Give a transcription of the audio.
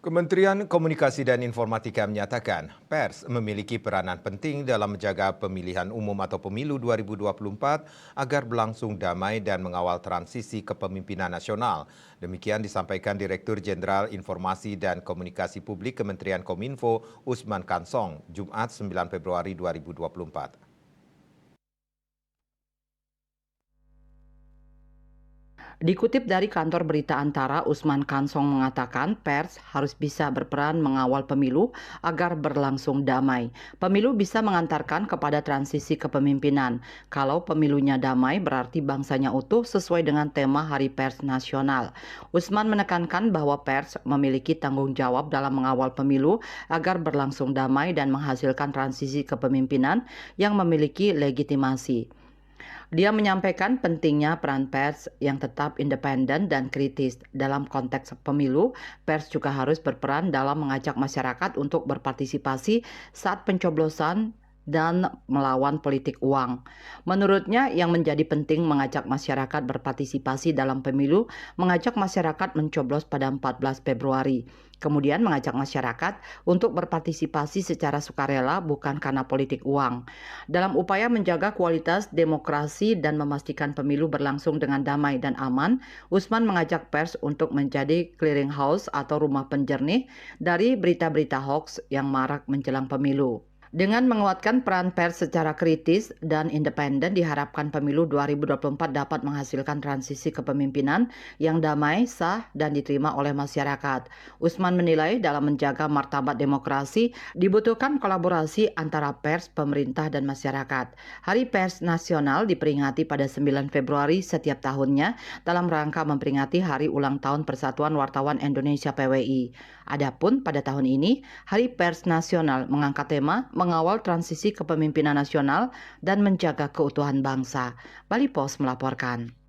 Kementerian Komunikasi dan Informatika menyatakan, pers memiliki peranan penting dalam menjaga pemilihan umum atau pemilu 2024 agar berlangsung damai dan mengawal transisi kepemimpinan nasional. Demikian disampaikan Direktur Jenderal Informasi dan Komunikasi Publik Kementerian Kominfo, Usman Kansong, Jumat 9 Februari 2024. Dikutip dari kantor berita Antara, Usman Kansong mengatakan pers harus bisa berperan mengawal pemilu agar berlangsung damai. Pemilu bisa mengantarkan kepada transisi kepemimpinan. Kalau pemilunya damai berarti bangsanya utuh sesuai dengan tema Hari Pers Nasional. Usman menekankan bahwa pers memiliki tanggung jawab dalam mengawal pemilu agar berlangsung damai dan menghasilkan transisi kepemimpinan yang memiliki legitimasi. Dia menyampaikan pentingnya peran pers yang tetap independen dan kritis. Dalam konteks pemilu, pers juga harus berperan dalam mengajak masyarakat untuk berpartisipasi saat pencoblosan dan melawan politik uang. Menurutnya, yang menjadi penting mengajak masyarakat berpartisipasi dalam pemilu, mengajak masyarakat mencoblos pada 14 Februari. Kemudian mengajak masyarakat untuk berpartisipasi secara sukarela bukan karena politik uang. Dalam upaya menjaga kualitas demokrasi dan memastikan pemilu berlangsung dengan damai dan aman, Usman mengajak pers untuk menjadi clearinghouse atau rumah penjernih dari berita-berita hoax yang marak menjelang pemilu. Dengan menguatkan peran pers secara kritis dan independen, diharapkan pemilu 2024 dapat menghasilkan transisi kepemimpinan yang damai, sah, dan diterima oleh masyarakat. Usman menilai dalam menjaga martabat demokrasi dibutuhkan kolaborasi antara pers, pemerintah, dan masyarakat. Hari Pers Nasional diperingati pada 9 Februari setiap tahunnya dalam rangka memperingati Hari Ulang Tahun Persatuan Wartawan Indonesia (PWI). Adapun pada tahun ini, Hari Pers Nasional mengangkat tema mengawal transisi kepemimpinan nasional dan menjaga keutuhan bangsa. Bali Pos melaporkan.